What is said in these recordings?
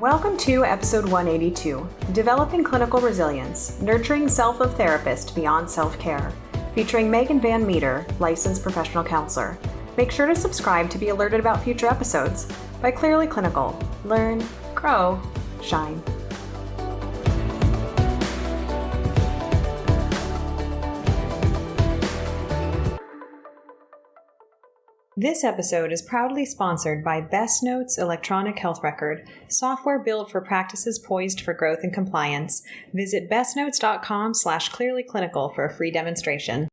Welcome to episode 182, Developing Clinical Resilience, Nurturing Self of Therapist Beyond Self-Care, featuring Megan VanMeter, licensed professional counselor. Make sure to subscribe to be alerted about future episodes. By Clearly Clinical. Learn, grow, shine. This episode is proudly sponsored by Best Notes Electronic Health Record, software built for practices poised for growth and compliance. Visit bestnotes.com/clearlyclinical for a free demonstration.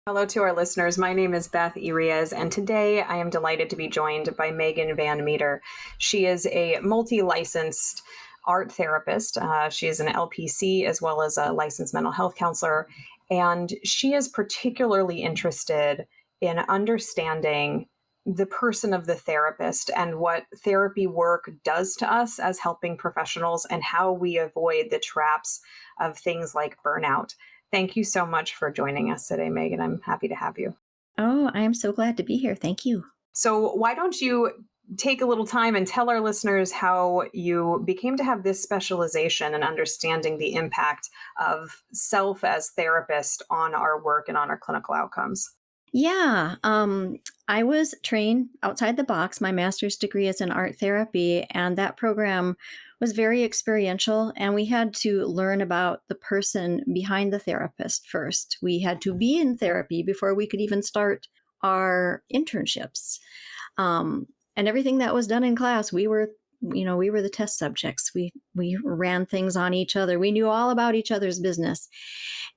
Hello to our listeners. My name is Beth Irias, and today I am delighted to be joined by Megan VanMeter. She is a multi-licensed art therapist. She is an LPC as well as a licensed mental health counselor, and she is particularly interested in understanding the person of the therapist and what therapy work does to us as helping professionals and how we avoid the traps of things like burnout. Thank you so much for joining us today, Megan. I'm happy to have you. Oh, I am so glad to be here. Thank you. So why don't you take a little time and tell our listeners how you became to have this specialization and understanding the impact of self as therapist on our work and on our clinical outcomes. Yeah, I was trained outside the box. My master's degree is in art therapy, and that program was very experiential, and we had to learn about the person behind the therapist first. We had to be in therapy before we could even start our internships. And everything that was done in class, we were the test subjects. We ran things on each other. We knew all about each other's business.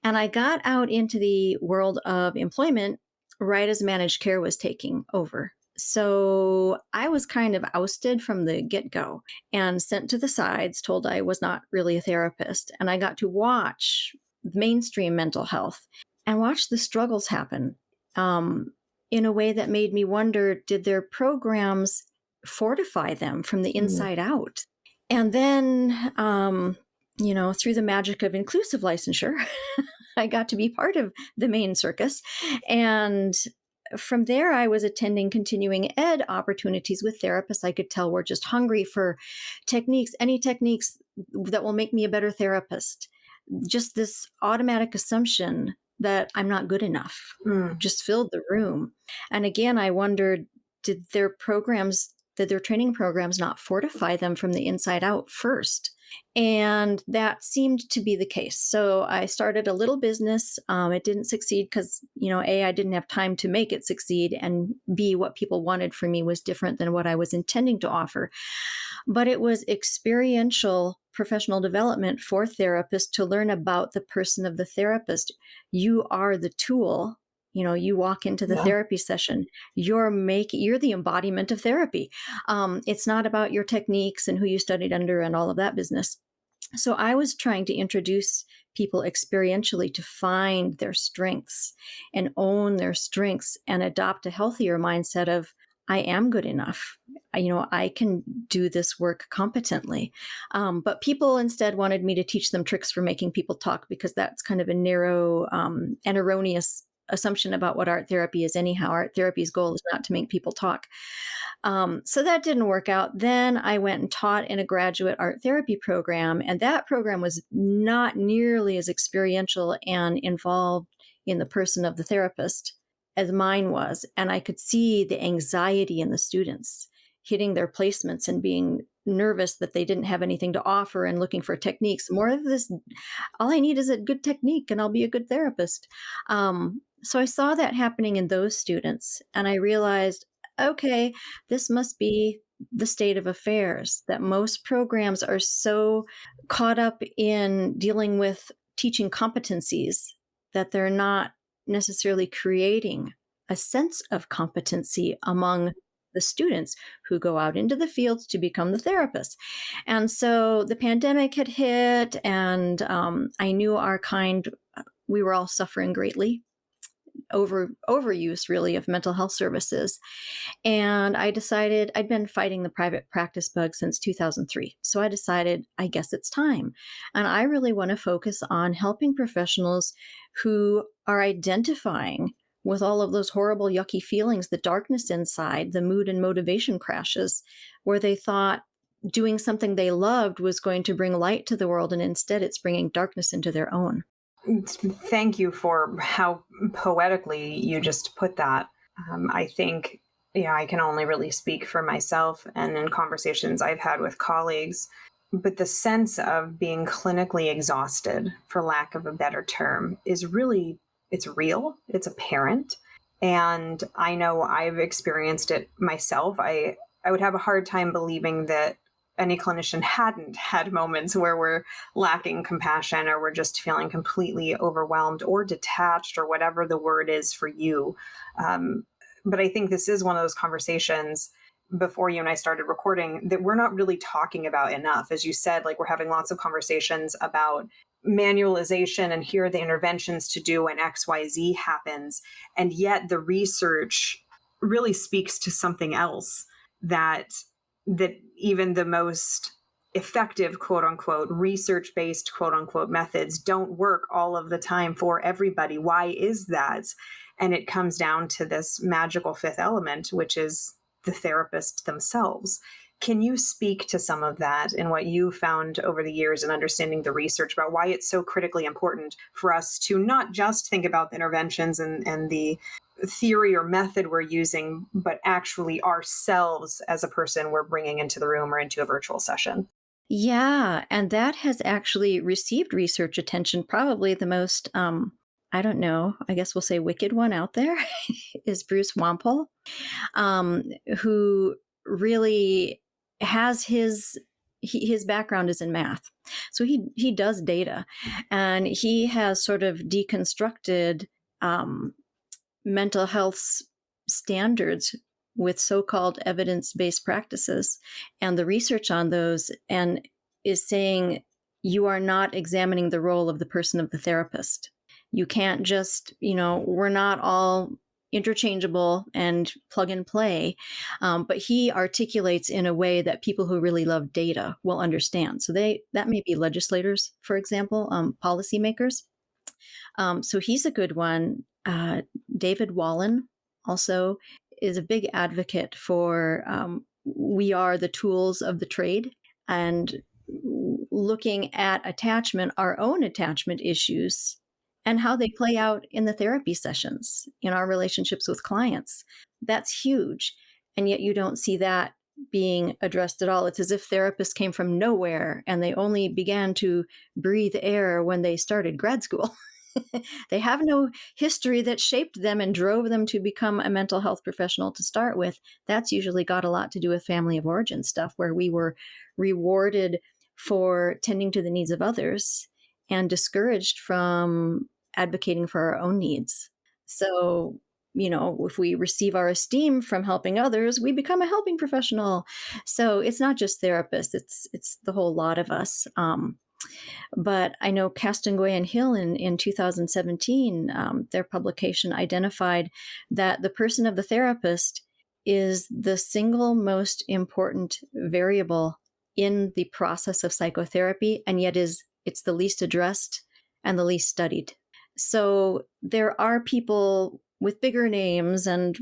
And I got out into the world of employment right as managed care was taking over. So I was kind of ousted from the get-go and sent to the sides, told I was not really a therapist. And I got to watch mainstream mental health and watch the struggles happen in a way that made me wonder, did their programs fortify them from the inside out? And then, through the magic of inclusive licensure, I got to be part of the main circus. And from there, I was attending continuing ed opportunities with therapists I could tell were just hungry for techniques, any techniques that will make me a better therapist. Just this automatic assumption that I'm not good enough just filled the room. And again, I wondered, did their training programs not fortify them from the inside out first? And that seemed to be the case. So I started a little business. It didn't succeed because, A, I didn't have time to make it succeed. And B, what people wanted from me was different than what I was intending to offer. But it was experiential professional development for therapists to learn about the person of the therapist. You are the tool. You walk into the therapy session, you're the embodiment of therapy. It's not about your techniques and who you studied under and all of that business. So I was trying to introduce people experientially to find their strengths and own their strengths and adopt a healthier mindset of, I am good enough. I can do this work competently. But people instead wanted me to teach them tricks for making people talk, because that's kind of a narrow and erroneous assumption about what art therapy is anyhow. Art therapy's goal is not to make people talk. So that didn't work out. Then I went and taught in a graduate art therapy program, and that program was not nearly as experiential and involved in the person of the therapist as mine was. And I could see the anxiety in the students hitting their placements and being nervous that they didn't have anything to offer and looking for techniques. More of this, all I need is a good technique and I'll be a good therapist. So I saw that happening in those students, and I realized, okay, this must be the state of affairs, that most programs are so caught up in dealing with teaching competencies that they're not necessarily creating a sense of competency among the students who go out into the fields to become the therapists. And so the pandemic had hit, and I knew our kind, we were all suffering greatly. Overuse really of mental health services. And I decided, I'd been fighting the private practice bug since 2003. So I decided, I guess it's time. And I really want to focus on helping professionals who are identifying with all of those horrible, yucky feelings, the darkness inside, the mood and motivation crashes, where they thought doing something they loved was going to bring light to the world, and instead it's bringing darkness into their own. Thank you for how poetically you just put that. I think, yeah, I can only really speak for myself and in conversations I've had with colleagues, but the sense of being clinically exhausted, for lack of a better term, is really, it's real, it's apparent. And I know I've experienced it myself. I would have a hard time believing that any clinician hadn't had moments where we're lacking compassion or we're just feeling completely overwhelmed or detached or whatever the word is for you. Um, but I think this is one of those conversations before you and I started recording that we're not really talking about enough. As you said, like we're having lots of conversations about manualization and here are the interventions to do when XYZ happens. And yet the research really speaks to something else that even the most effective, quote unquote, research based, quote unquote, methods don't work all of the time for everybody. Why is that? And it comes down to this magical fifth element, which is the therapist themselves. Can you speak to some of that and what you found over the years and understanding the research about why it's so critically important for us to not just think about the interventions and the theory or method we're using, but actually ourselves as a person we're bringing into the room or into a virtual session? Yeah, and that has actually received research attention. Probably the most, I don't know, I guess we'll say wicked one out there is Bruce Wampole, um, who really has his background is in math, so he does data, and he has sort of deconstructed um, mental health standards with so-called evidence-based practices and the research on those, and is saying you are not examining the role of the person of the therapist. You can't just, we're not all interchangeable and plug and play. But he articulates in a way that people who really love data will understand. So that may be legislators, for example, policymakers. So he's a good one. David Wallen also is a big advocate for we are the tools of the trade, and looking at attachment, our own attachment issues, and how they play out in the therapy sessions, in our relationships with clients. That's huge. And yet you don't see that being addressed at all. It's as if therapists came from nowhere and they only began to breathe air when they started grad school. They have no history that shaped them and drove them to become a mental health professional to start with. That's usually got a lot to do with family of origin stuff, where we were rewarded for tending to the needs of others and discouraged from advocating for our own needs. So, if we receive our esteem from helping others, we become a helping professional. So it's not just therapists; it's the whole lot of us. But I know Castanguay and Hill in 2017, their publication identified that the person of the therapist is the single most important variable in the process of psychotherapy, and yet it's the least addressed and the least studied. So there are people with bigger names and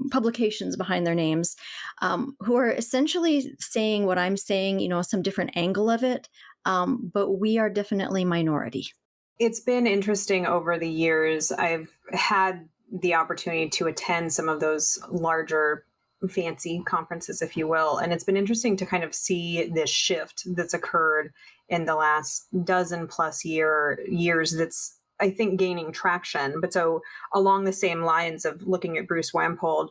publications behind their names, who are essentially saying what I'm saying, some different angle of it. But we are definitely minority. It's been interesting over the years. I've had the opportunity to attend some of those larger fancy conferences, if you will. And it's been interesting to kind of see this shift that's occurred in the last dozen plus years that's, I think, gaining traction. But so along the same lines of looking at Bruce Wampole,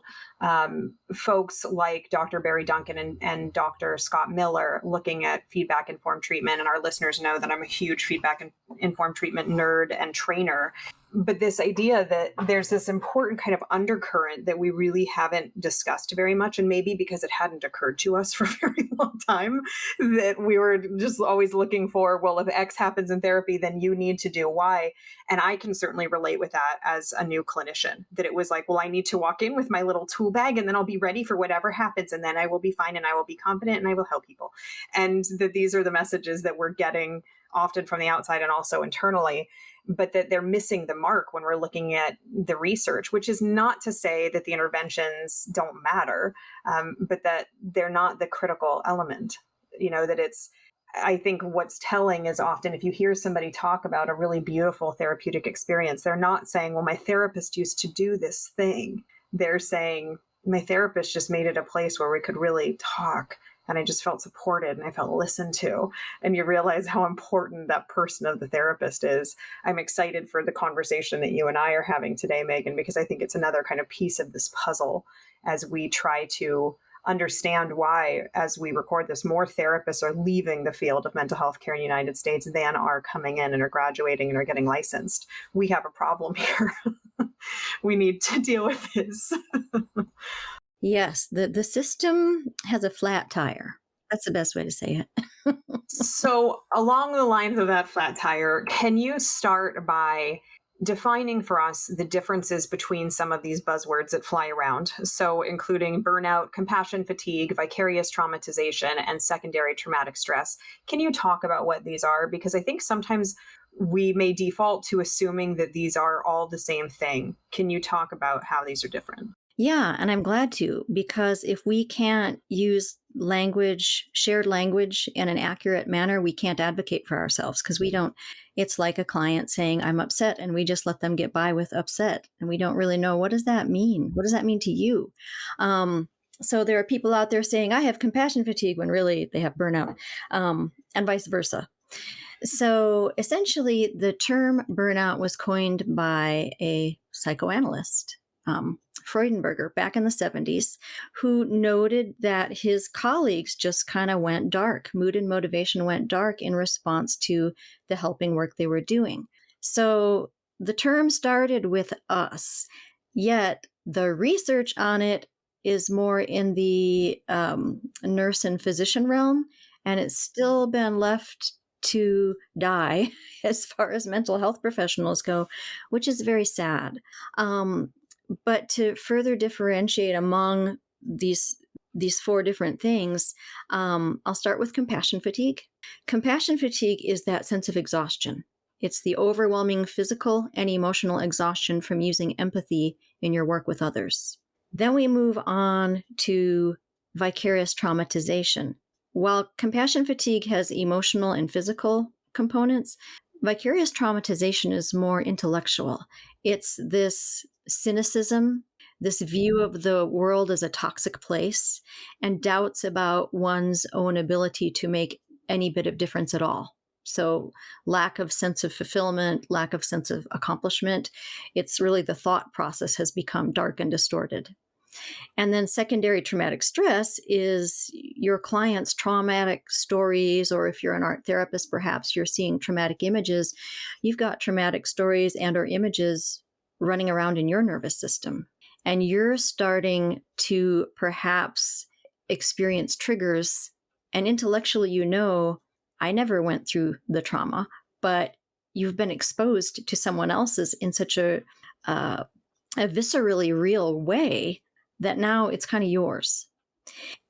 folks like Dr. Barry Duncan and Dr. Scott Miller looking at feedback informed treatment. And our listeners know that I'm a huge feedback informed treatment nerd and trainer. But this idea that there's this important kind of undercurrent that we really haven't discussed very much, and maybe because it hadn't occurred to us for a very long time, that we were just always looking for, well, if X happens in therapy, then you need to do Y. And I can certainly relate with that as a new clinician, that it was like, well, I need to walk in with my little tool bag and then I'll be ready for whatever happens. And then I will be fine and I will be competent and I will help people. And that these are the messages that we're getting often from the outside and also internally, but that they're missing the mark when we're looking at the research, which is not to say that the interventions don't matter, but that they're not the critical element. that I think what's telling is often if you hear somebody talk about a really beautiful therapeutic experience, they're not saying, well, my therapist used to do this thing. They're saying, my therapist just made it a place where we could really talk. And I just felt supported and I felt listened to. And you realize how important that person of the therapist is. I'm excited for the conversation that you and I are having today, Megan, because I think it's another kind of piece of this puzzle as we try to understand why, as we record this, more therapists are leaving the field of mental health care in the United States than are coming in and are graduating and are getting licensed. We have a problem here. We need to deal with this. Yes, the system has a flat tire. That's the best way to say it. So, along the lines of that flat tire, can you start by defining for us the differences between some of these buzzwords that fly around? So, including burnout, compassion fatigue, vicarious traumatization, and secondary traumatic stress. Can you talk about what these are? Because I think sometimes we may default to assuming that these are all the same thing. Can you talk about how these are different? Yeah, and I'm glad to, because if we can't use shared language in an accurate manner, we can't advocate for ourselves because we don't. It's like a client saying, I'm upset, and we just let them get by with upset. And we don't really know, what does that mean? What does that mean to you? So there are people out there saying, I have compassion fatigue, when really they have burnout, and vice versa. So essentially, the term burnout was coined by a psychoanalyst, Freudenberger, back in the 70s, who noted that his colleagues just kind of went dark. Mood and motivation went dark in response to the helping work they were doing. So the term started with us, yet the research on it is more in the nurse and physician realm, and it's still been left to die as far as mental health professionals go, which is very sad. But to further differentiate among these four different things, I'll start with compassion fatigue. Compassion fatigue is that sense of exhaustion. It's the overwhelming physical and emotional exhaustion from using empathy in your work with others. Then we move on to vicarious traumatization. While compassion fatigue has emotional and physical components, vicarious traumatization is more intellectual. It's this cynicism, this view of the world as a toxic place, and doubts about one's own ability to make any bit of difference at all. So lack of sense of fulfillment, lack of sense of accomplishment. It's really the thought process has become dark and distorted. And then secondary traumatic stress is your client's traumatic stories, or if you're an art therapist, perhaps you're seeing traumatic images. You've got traumatic stories and or images running around in your nervous system. And you're starting to perhaps experience triggers. And intellectually, I never went through the trauma, but you've been exposed to someone else's in such a viscerally real way that now it's kind of yours.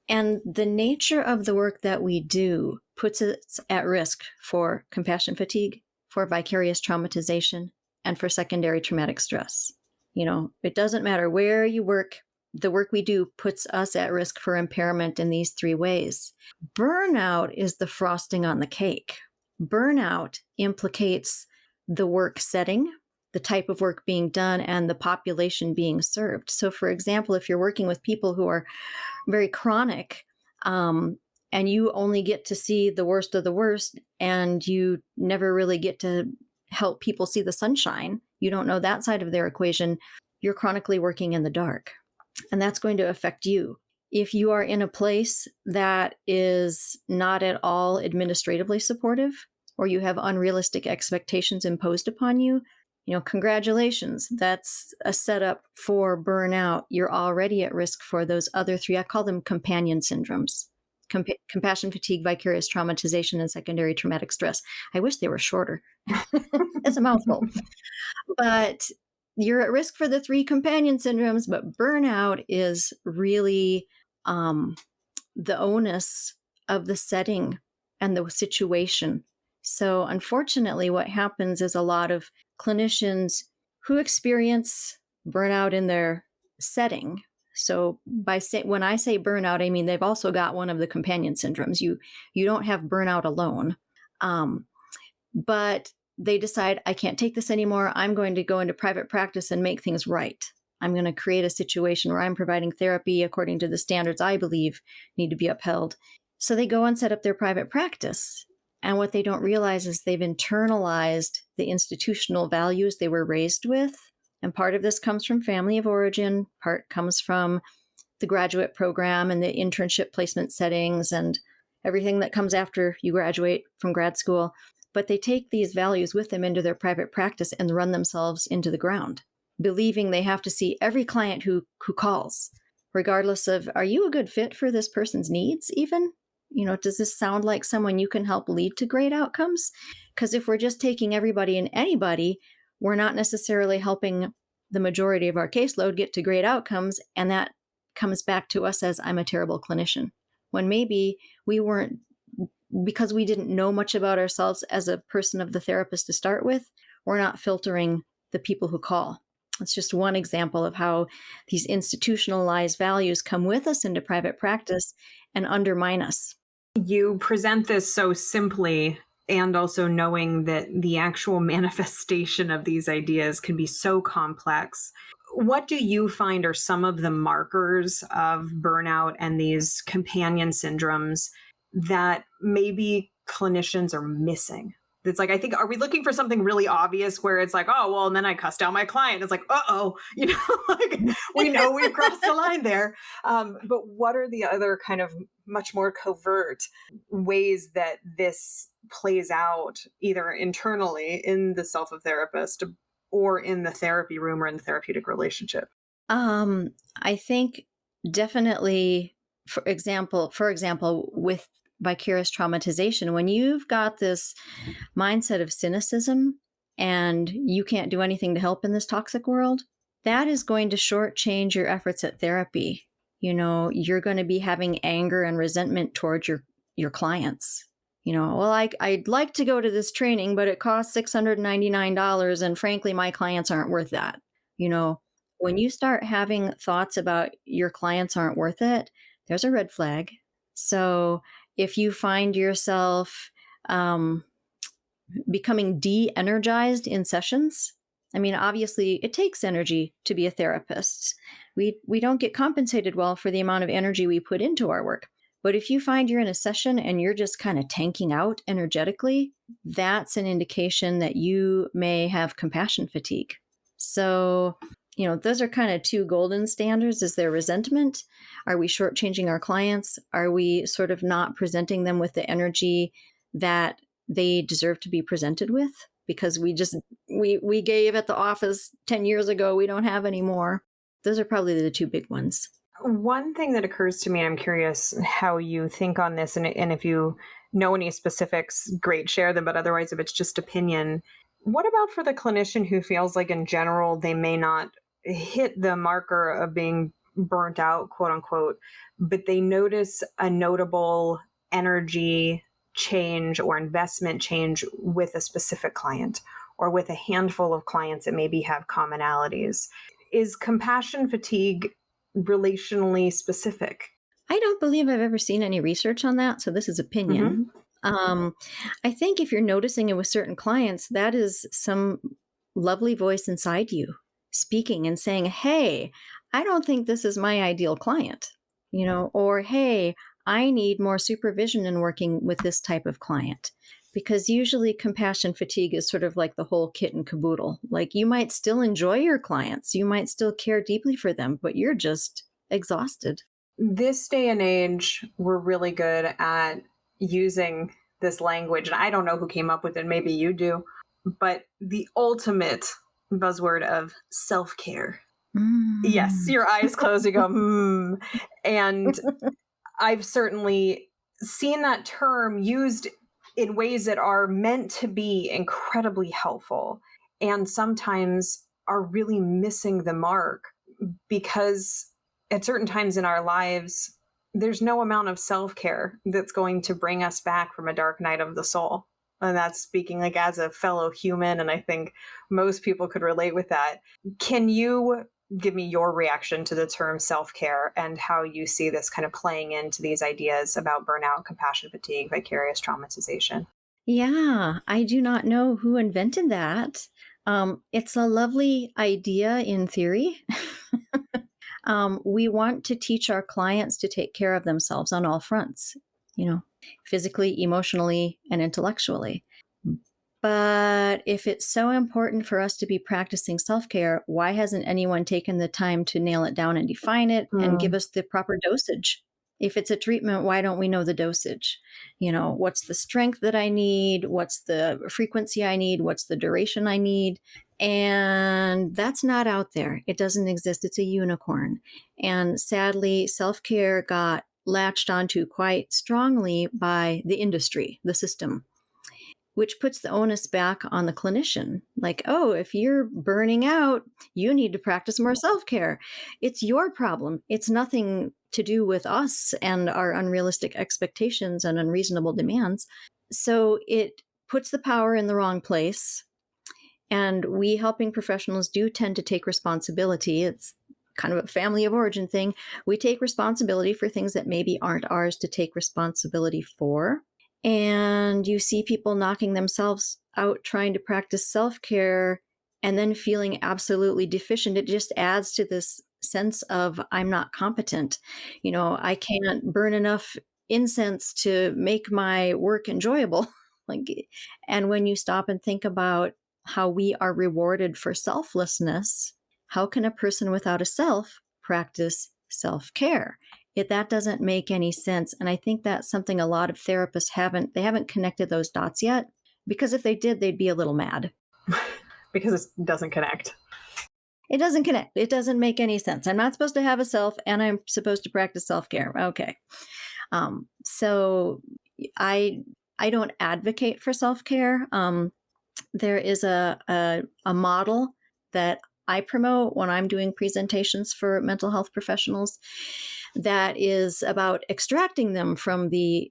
And the nature of the work that we do puts us at risk for compassion fatigue, for vicarious traumatization, and for secondary traumatic stress. It doesn't matter where you work, the work we do puts us at risk for impairment in these three ways. Burnout is the frosting on the cake. Burnout implicates the work setting, the type of work being done, and the population being served. So, for example, if you're working with people who are very chronic, and you only get to see the worst of the worst, and you never really get to help people see the sunshine, you don't know that side of their equation, you're chronically working in the dark. And that's going to affect you. If you are in a place that is not at all administratively supportive, or you have unrealistic expectations imposed upon you, congratulations. That's a setup for burnout. You're already at risk for those other three. I call them companion syndromes: compassion fatigue, vicarious traumatization, and secondary traumatic stress. I wish they were shorter. It's a mouthful. But you're at risk for the three companion syndromes, but burnout is really the onus of the setting and the situation. So unfortunately, what happens is a lot of clinicians who experience burnout in their setting So when I say burnout, I mean they've also got one of the companion syndromes. You don't have burnout alone, but they decide I can't take this anymore. I'm going to go into private practice and make things right. I'm going to create a situation where I'm providing therapy according to the standards I believe need to be upheld. So they go and set up their private practice. And what they don't realize is they've internalized the institutional values they were raised with. And part of this comes from family of origin, part comes from the graduate program and the internship placement settings and everything that comes after you graduate from grad school. But they take these values with them into their private practice and run themselves into the ground, believing they have to see every client who calls, regardless of, are you a good fit for this person's needs even? Does this sound like someone you can help lead to great outcomes? Because if we're just taking everybody and anybody, we're not necessarily helping the majority of our caseload get to great outcomes. And that comes back to us as, I'm a terrible clinician. When maybe we weren't, because we didn't know much about ourselves as a person of the therapist to start with, we're not filtering the people who call. It's just one example of how these institutionalized values come with us into private practice and undermine us. You present this so simply, and also knowing that the actual manifestation of these ideas can be so complex. What do you find are some of the markers of burnout and these companion syndromes that maybe clinicians are missing? It's like, I think, are we looking for something really obvious where it's like, oh, well, and then I cussed out my client. It's like, like we know we've crossed the line there. But what are the other kind of much more covert ways that this plays out either internally in the self of therapist or in the therapy room or in the therapeutic relationship? I think definitely, for example, with vicarious traumatization, when you've got this mindset of cynicism and you can't do anything to help in this toxic world, that is going to shortchange your efforts at therapy. You're going to be having anger and resentment towards your clients. Well, I'd like to go to this training, but it costs $699. And frankly, my clients aren't worth that. When you start having thoughts about your clients aren't worth it, there's a red flag. So if you find yourself becoming de-energized in sessions, I mean, obviously it takes energy to be a therapist. We don't get compensated well for the amount of energy we put into our work. But if you find you're in a session and you're just kind of tanking out energetically, that's an indication that you may have compassion fatigue. So, those are kind of two golden standards. Is there resentment? Are we shortchanging our clients? Are we sort of not presenting them with the energy that they deserve to be presented with? Because we gave at the office 10 years ago, we don't have anymore. Those are probably the two big ones. One thing that occurs to me, I'm curious how you think on this, and if you know any specifics, great, share them, but otherwise, if it's just opinion, what about for the clinician who feels like in general they may not hit the marker of being burnt out, quote unquote, but they notice a notable energy change or investment change with a specific client or with a handful of clients that maybe have commonalities? Is compassion fatigue relationally specific? I don't believe I've ever seen any research on that, so this is opinion. I think if you're noticing it with certain clients, that is some lovely voice inside you speaking and saying, hey, I don't think this is my ideal client, or hey, I need more supervision in working with this type of client. Because usually compassion fatigue is sort of like the whole kit and caboodle. Like you might still enjoy your clients, you might still care deeply for them, but you're just exhausted. This day and age, we're really good at using this language. And I don't know who came up with it, maybe you do, but the ultimate buzzword of self-care. Yes, your eyes close, you go, And I've certainly seen that term used in ways that are meant to be incredibly helpful and sometimes are really missing the mark because at certain times in our lives, there's no amount of self-care that's going to bring us back from a dark night of the soul. And that's speaking like as a fellow human. And I think most people could relate with that. Can you give me your reaction to the term self-care and how you see this kind of playing into these ideas about burnout, compassion fatigue, vicarious traumatization. Yeah, I do not know who invented that. It's a lovely idea in theory. We want to teach our clients to take care of themselves on all fronts, physically, emotionally, and intellectually. But if it's so important for us to be practicing self care, why hasn't anyone taken the time to nail it down and define it and give Mm. us the proper dosage? If it's a treatment, why don't we know the dosage? What's the strength that I need? What's the frequency I need? What's the duration I need? And that's not out there. It doesn't exist. It's a unicorn. And sadly, self care got latched onto quite strongly by the industry, the system, which puts the onus back on the clinician. Like, oh, if you're burning out, you need to practice more self care. It's your problem. It's nothing to do with us and our unrealistic expectations and unreasonable demands. So it puts the power in the wrong place. And we helping professionals do tend to take responsibility. It's kind of a family of origin thing. We take responsibility for things that maybe aren't ours to take responsibility for. And you see people knocking themselves out trying to practice self-care and then feeling absolutely deficient. It just adds to this sense of I'm not competent. I can't burn enough incense to make my work enjoyable. And when you stop and think about how we are rewarded for selflessness, how can a person without a self practice self-care? That doesn't make any sense. And I think that's something a lot of therapists haven't connected those dots yet, because if they did, they'd be a little mad. Because it doesn't connect. It doesn't connect. It doesn't make any sense. I'm not supposed to have a self and I'm supposed to practice self-care. Okay. So I don't advocate for self-care. There is a model that I promote when I'm doing presentations for mental health professionals that is about extracting them from the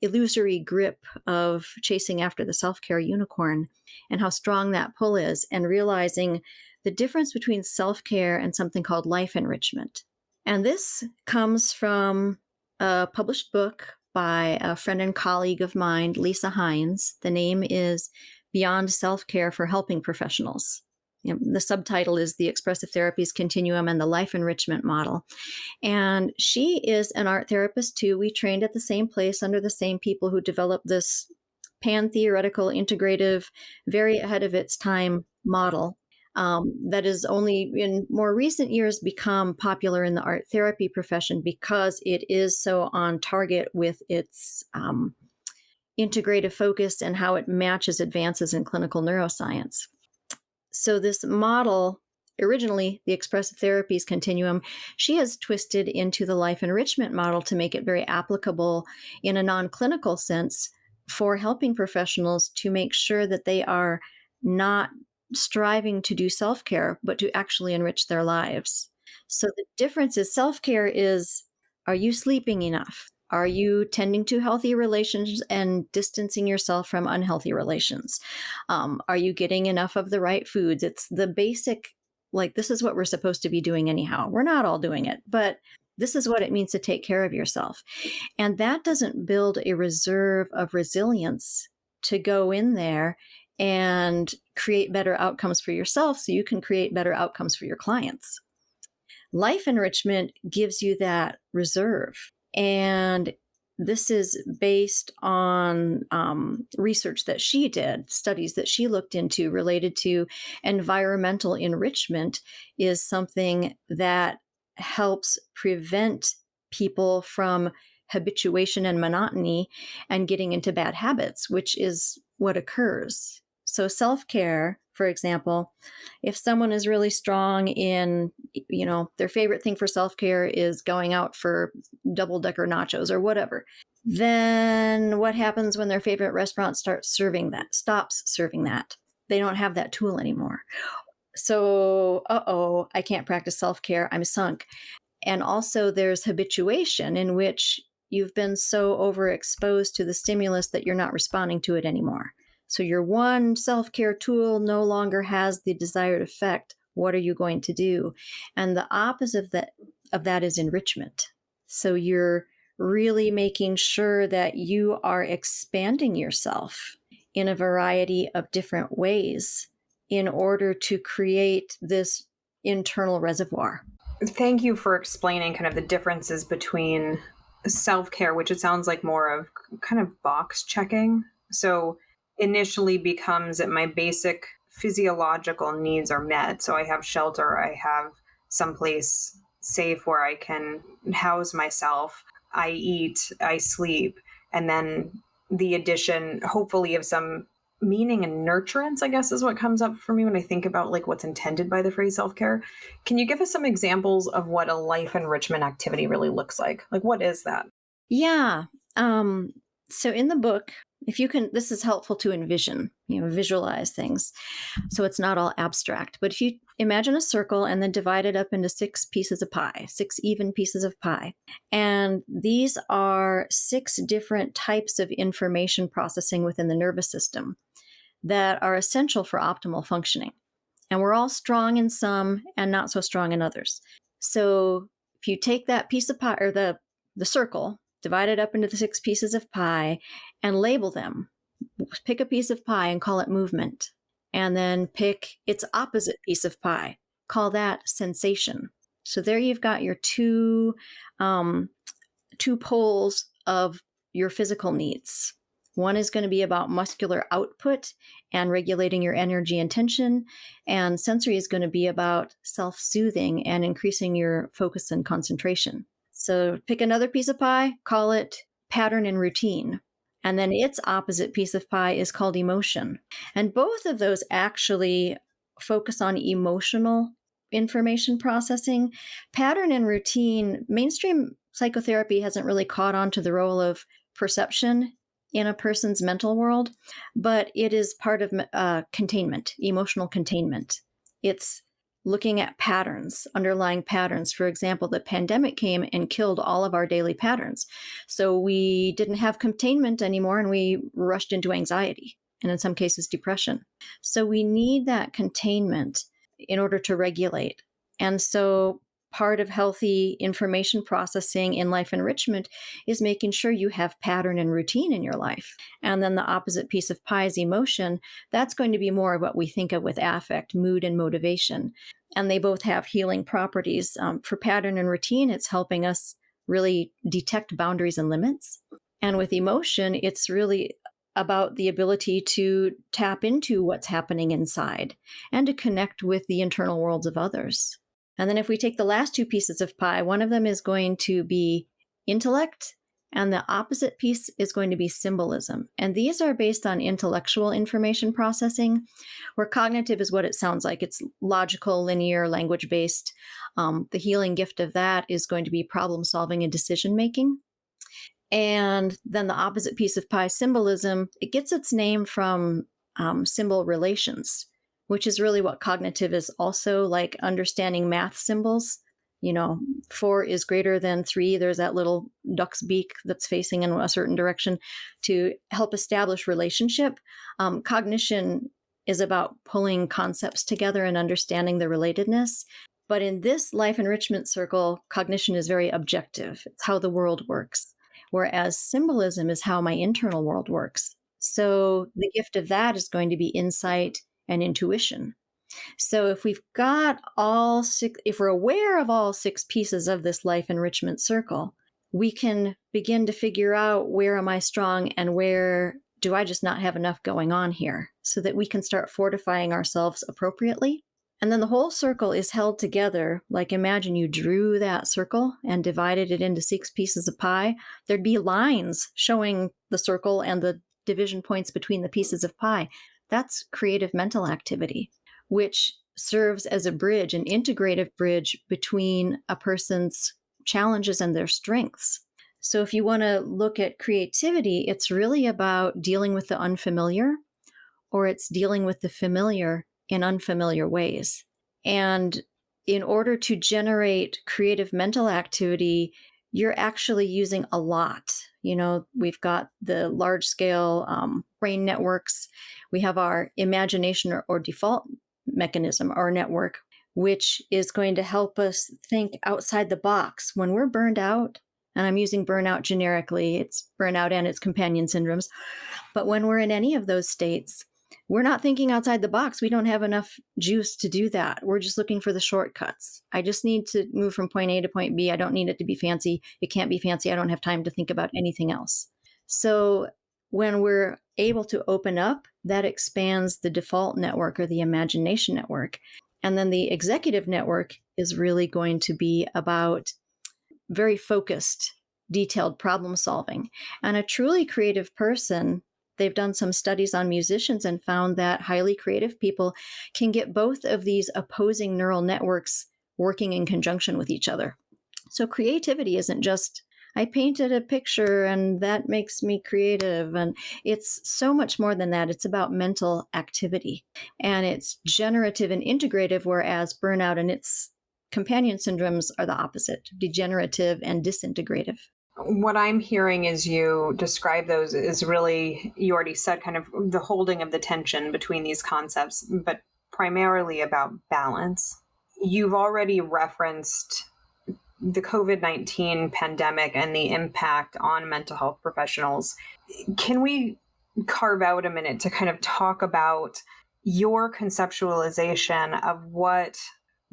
illusory grip of chasing after the self-care unicorn and how strong that pull is, and realizing the difference between self-care and something called life enrichment. And this comes from a published book by a friend and colleague of mine, Lisa Hines. The name is Beyond Self-Care for Helping Professionals. The subtitle is The Expressive Therapies Continuum and the Life Enrichment Model. And she is an art therapist too. We trained at the same place under the same people who developed this pan-theoretical, integrative, very ahead of its time model that has only in more recent years become popular in the art therapy profession because it is so on target with its integrative focus and how it matches advances in clinical neuroscience. So this model, originally the expressive therapies continuum, she has twisted into the life enrichment model to make it very applicable in a non-clinical sense for helping professionals to make sure that they are not striving to do self-care, but to actually enrich their lives. So the difference is self-care is, are you sleeping enough? Are you tending to healthy relations and distancing yourself from unhealthy relations? Are you getting enough of the right foods? It's the basic, this is what we're supposed to be doing anyhow. We're not all doing it, but this is what it means to take care of yourself. And that doesn't build a reserve of resilience to go in there and create better outcomes for yourself so you can create better outcomes for your clients. Life enrichment gives you that reserve. And this is based on research that she did, studies that she looked into related to environmental enrichment is something that helps prevent people from habituation and monotony and getting into bad habits, which is what occurs. So self-care, for example, if someone is really strong in, their favorite thing for self-care is going out for double-decker nachos or whatever, then what happens when their favorite restaurant stops serving that? They don't have that tool anymore. So, I can't practice self-care. I'm sunk. And also there's habituation in which you've been so overexposed to the stimulus that you're not responding to it anymore. So your one self-care tool no longer has the desired effect What are you going to do? And the opposite of that is enrichment. So you're really making sure that you are expanding yourself in a variety of different ways in order to create this internal reservoir. Thank you for explaining kind of the differences between self-care, which it sounds like more of kind of box checking. So initially becomes that my basic physiological needs are met. So I have shelter, I have someplace safe where I can house myself, I eat, I sleep, and then the addition, hopefully, of some meaning and nurturance, I guess, is what comes up for me when I think about like what's intended by the phrase self-care. Can you give us some examples of what a life enrichment activity really looks like? Like, what is that? Yeah. Um, so in the book, if you can, this is helpful to envision, visualize things. So it's not all abstract. But if you imagine a circle and then divide it up into 6 pieces of pie, 6 even pieces of pie, and these are 6 different types of information processing within the nervous system that are essential for optimal functioning. And we're all strong in some and not so strong in others. So if you take that piece of pie or the circle, divide it up into the 6 pieces of pie and label them. Pick a piece of pie and call it movement. And then pick its opposite piece of pie. Call that sensation. So there you've got your two poles of your physical needs. One is going to be about muscular output and regulating your energy and tension. And sensory is going to be about self-soothing and increasing your focus and concentration. So pick another piece of pie, call it pattern and routine. And then its opposite piece of pie is called emotion. And both of those actually focus on emotional information processing. Pattern and routine, mainstream psychotherapy hasn't really caught on to the role of perception in a person's mental world, but it is part of containment, emotional containment. It's looking at patterns, underlying patterns. For example, the pandemic came and killed all of our daily patterns. So we didn't have containment anymore, and we rushed into anxiety and in some cases depression. So we need that containment in order to regulate. And so part of healthy information processing in life enrichment is making sure you have pattern and routine in your life. And then the opposite piece of pie is emotion. That's going to be more of what we think of with affect, mood, and motivation. And they both have healing properties. For pattern and routine, it's helping us really detect boundaries and limits. And with emotion, it's really about the ability to tap into what's happening inside and to connect with the internal worlds of others. And then if we take the last 2 pieces of pie, one of them is going to be intellect, and the opposite piece is going to be symbolism. And these are based on intellectual information processing, where cognitive is what it sounds like. It's logical, linear, language-based. The healing gift of that is going to be problem solving and decision making. And then the opposite piece of pie, symbolism, it gets its name from symbol relations, which is really what cognitive is also, like understanding math symbols. 4 is greater than 3. There's that little duck's beak that's facing in a certain direction to help establish relationship. Cognition is about pulling concepts together and understanding the relatedness. But in this life enrichment circle, cognition is very objective. It's how the world works. Whereas symbolism is how my internal world works. So the gift of that is going to be insight and intuition. So if we've got all 6, if we're aware of all 6 pieces of this life enrichment circle, we can begin to figure out, where am I strong and where do I just not have enough going on here, so that we can start fortifying ourselves appropriately. And then the whole circle is held together. Like, imagine you drew that circle and divided it into 6 pieces of pie. There'd be lines showing the circle and the division points between the pieces of pie. That's creative mental activity, which serves as a bridge, an integrative bridge between a person's challenges and their strengths. So if you want to look at creativity, it's really about dealing with the unfamiliar, or it's dealing with the familiar in unfamiliar ways. And in order to generate creative mental activity, you're actually using a lot. We've got the large scale brain networks. We have our imagination or default mechanism or network, which is going to help us think outside the box. When we're burned out, and I'm using burnout generically, it's burnout and its companion syndromes, but when we're in any of those states, we're not thinking outside the box. We don't have enough juice to do that. We're just looking for the shortcuts. I just need to move from point A to point B. I don't need it to be fancy. It can't be fancy. I don't have time to think about anything else. So when we're able to open up, that expands the default network or the imagination network. And then the executive network is really going to be about very focused, detailed problem solving. And a truly creative person, they've done some studies on musicians and found that highly creative people can get both of these opposing neural networks working in conjunction with each other. So creativity isn't just, I painted a picture and that makes me creative. And it's so much more than that. It's about mental activity, and it's generative and integrative, whereas burnout and its companion syndromes are the opposite, degenerative and disintegrative. What I'm hearing is you describe those is really, you already said, kind of the holding of the tension between these concepts, but primarily about balance. You've already referenced the COVID-19 pandemic and the impact on mental health professionals. Can we carve out a minute to kind of talk about your conceptualization of what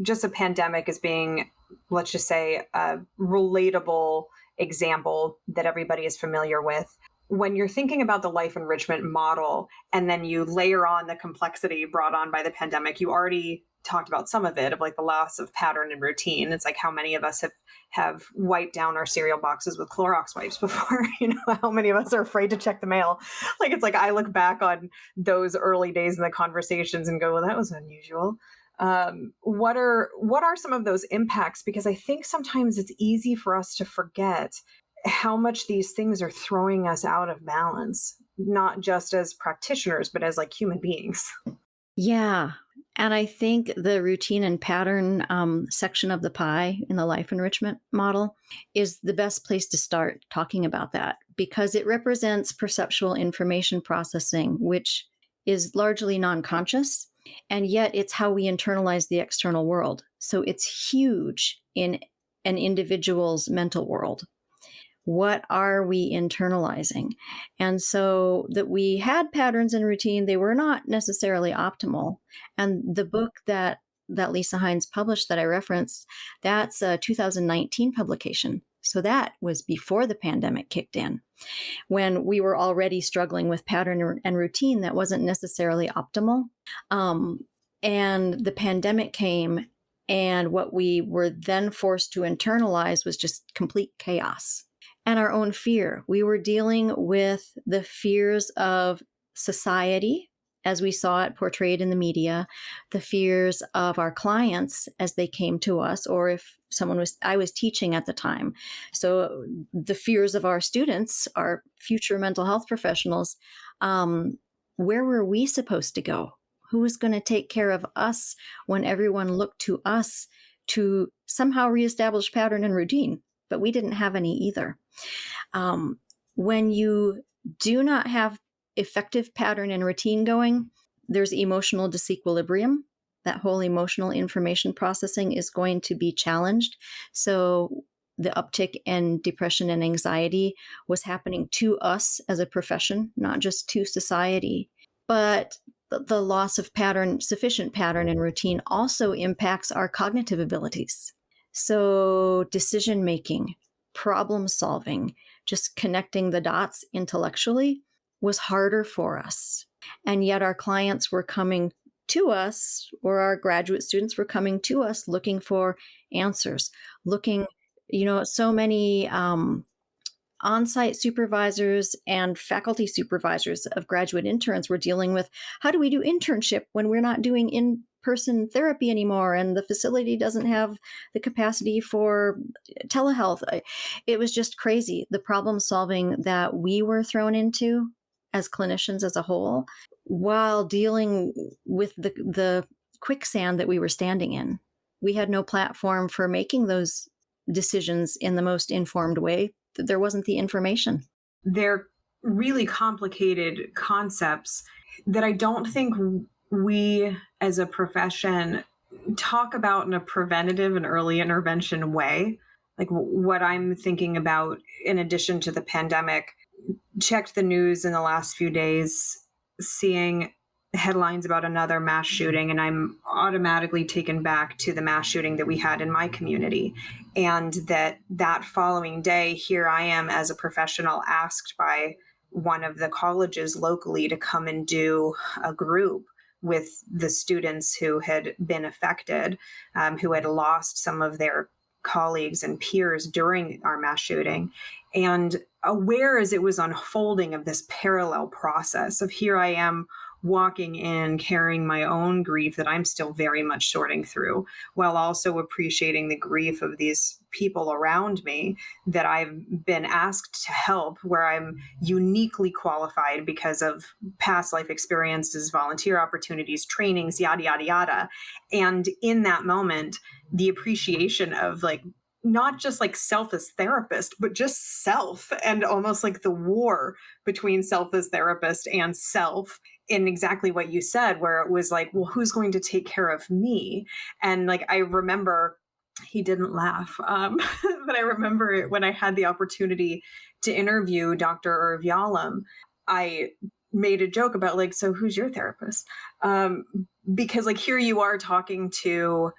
just a pandemic as being, let's just say, a relatable example that everybody is familiar with? When you're thinking about the life enrichment model, and then you layer on the complexity brought on by the pandemic, you already talked about some of it, of like the loss of pattern and routine. It's like how many of us have wiped down our cereal boxes with Clorox wipes before, how many of us are afraid to check the mail. Like, it's like, I look back on those early days in the conversations and go, well, that was unusual. What are some of those impacts? Because I think sometimes it's easy for us to forget how much these things are throwing us out of balance, not just as practitioners, but as like human beings. Yeah. And I think the routine and pattern section of the pie in the life enrichment model is the best place to start talking about that, because it represents perceptual information processing, which is largely non-conscious. And yet it's how we internalize the external world. So it's huge in an individual's mental world. What are we internalizing? And so that we had patterns and routine, they were not necessarily optimal. And the book that Lisa Hines published that I referenced, that's a 2019 publication. So that was before the pandemic kicked in, when we were already struggling with pattern and routine that wasn't necessarily optimal. And the pandemic came, and what we were then forced to internalize was just complete chaos. And our own fear. We were dealing with the fears of society as we saw it portrayed in the media, the fears of our clients as they came to us, or if I was teaching at the time. So the fears of our students, our future mental health professionals, where were we supposed to go? Who was going to take care of us when everyone looked to us to somehow reestablish pattern and routine? But we didn't have any either. When you do not have effective pattern and routine going, there's emotional disequilibrium. That whole emotional information processing is going to be challenged. So the uptick in depression and anxiety was happening to us as a profession, not just to society. But the loss of sufficient pattern and routine also impacts our cognitive abilities. So decision making, problem solving, just connecting the dots intellectually was harder for us. And yet our clients were coming to us, or our graduate students were coming to us looking for answers, looking, so many on-site supervisors and faculty supervisors of graduate interns were dealing with, how do we do internship when we're not doing in-person therapy anymore and the facility doesn't have the capacity for telehealth? It was just crazy, the problem solving that we were thrown into as clinicians as a whole, while dealing with the quicksand that we were standing in. We had no platform for making those decisions in the most informed way. There wasn't the information. They're really complicated concepts that I don't think we as a profession talk about in a preventative and early intervention way. Like what I'm thinking about in addition to the pandemic, checked the news in the last few days, seeing headlines about another mass shooting, and I'm automatically taken back to the mass shooting that we had in my community. And that following day, here I am as a professional asked by one of the colleges locally to come and do a group with the students who had been affected, who had lost some of their colleagues and peers during our mass shooting. And aware as it was unfolding of this parallel process of here I am walking in carrying my own grief that I'm still very much sorting through, while also appreciating the grief of these people around me that I've been asked to help, where I'm uniquely qualified because of past life experiences, volunteer opportunities, trainings, yada, yada, yada. And in that moment, the appreciation of like, not just like self as therapist, but just self, and almost like the war between self as therapist and self, in exactly what you said, where it was like, well, who's going to take care of me? And like, I remember he didn't laugh, but I remember it when I had the opportunity to interview Dr. Irv Yalom. I made a joke about like, so who's your therapist? Because like here you are talking to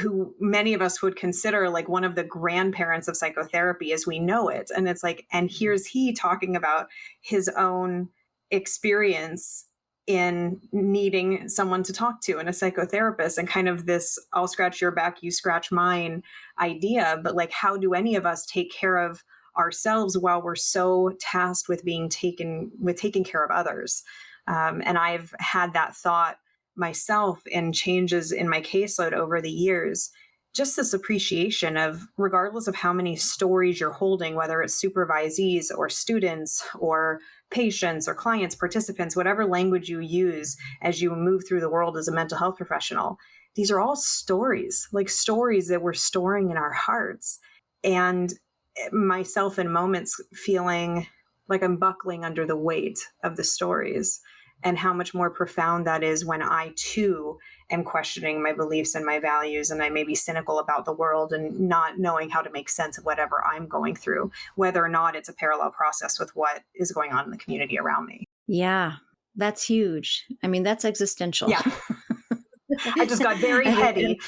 who many of us would consider like one of the grandparents of psychotherapy as we know it. And it's like, and here's he talking about his own experience in needing someone to talk to and a psychotherapist, and kind of this I'll scratch your back, you scratch mine idea. But like, how do any of us take care of ourselves while we're so tasked with taking care of others? And I've had that thought myself in changes in my caseload over the years. Just this appreciation of, regardless of how many stories you're holding, whether it's supervisees or students or patients or clients, participants, whatever language you use as you move through the world as a mental health professional, these are all stories, like stories that we're storing in our hearts. And myself in moments feeling like I'm buckling under the weight of the stories, and how much more profound that is when I too am questioning my beliefs and my values, and I may be cynical about the world and not knowing how to make sense of whatever I'm going through, whether or not it's a parallel process with what is going on in the community around me. Yeah, that's huge. I mean, that's existential. Yeah. I just got very heady.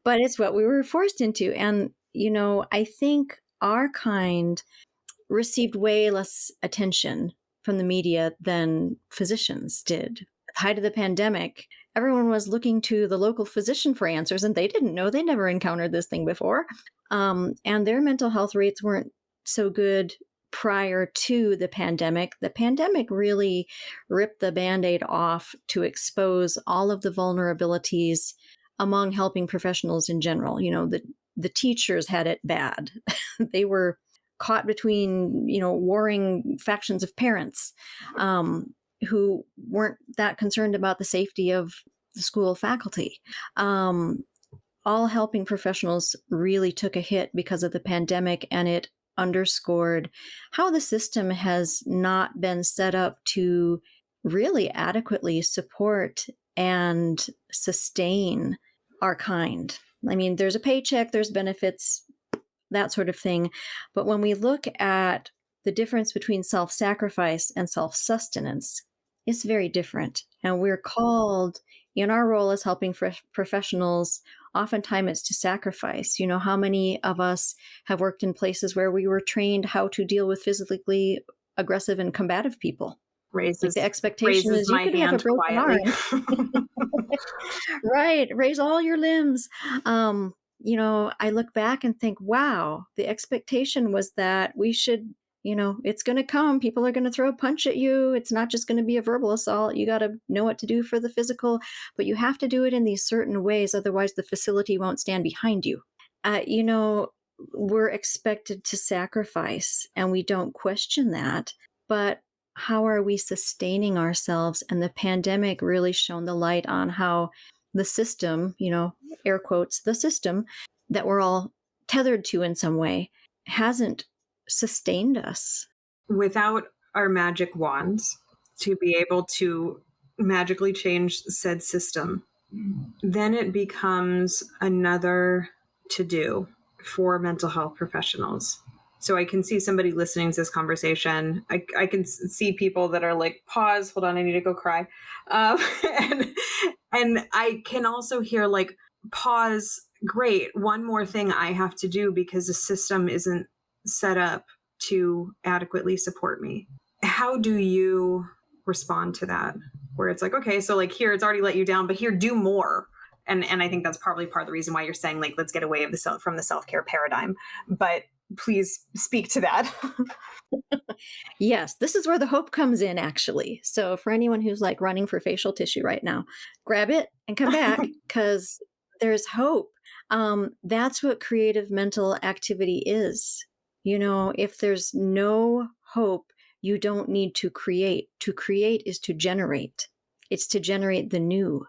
But it's what we were forced into. And, I think our kind received way less attention from the media than physicians did. At the height of the pandemic, everyone was looking to the local physician for answers, and they didn't know. They never encountered this thing before. And their mental health rates weren't so good prior to the pandemic. The pandemic really ripped the Band-Aid off to expose all of the vulnerabilities among helping professionals in general. The teachers had it bad. They were caught between, warring factions of parents who weren't that concerned about the safety of the school faculty. All helping professionals really took a hit because of the pandemic, and it underscored how the system has not been set up to really adequately support and sustain our kind. I mean, there's a paycheck, there's benefits, that sort of thing. But when we look at the difference between self-sacrifice and self-sustenance, it's very different. And we're called, in our role as helping professionals, oftentimes it's to sacrifice. How many of us have worked in places where we were trained how to deal with physically aggressive and combative people? Like the expectation is you could have a broken quietly. Arm. Right. Raise all your limbs. I look back and think, wow, the expectation was that we should, it's going to come. People are going to throw a punch at you. It's not just going to be a verbal assault. You got to know what to do for the physical, but you have to do it in these certain ways. Otherwise, the facility won't stand behind you. We're expected to sacrifice, and we don't question that. But how are we sustaining ourselves? And the pandemic really shone the light on how the system, air quotes, the system that we're all tethered to in some way hasn't sustained us. Without our magic wands to be able to magically change said system, then it becomes another to do for mental health professionals. So I can see somebody listening to this conversation. I can see people that are like, pause, hold on, I need to go cry. And, and I can also hear like, pause, great, one more thing I have to do because the system isn't set up to adequately support me. How do you respond to that? Where it's like, okay, so like here it's already let you down, but here do more. And I think that's probably part of the reason why you're saying like, let's get away from the self-care paradigm. But please speak to that. Yes, this is where the hope comes in, actually. So, for anyone who's like running for facial tissue right now, grab it and come back because there's hope. That's what creative mental activity is. If there's no hope, you don't need to create. To create is to generate, it's to generate the new.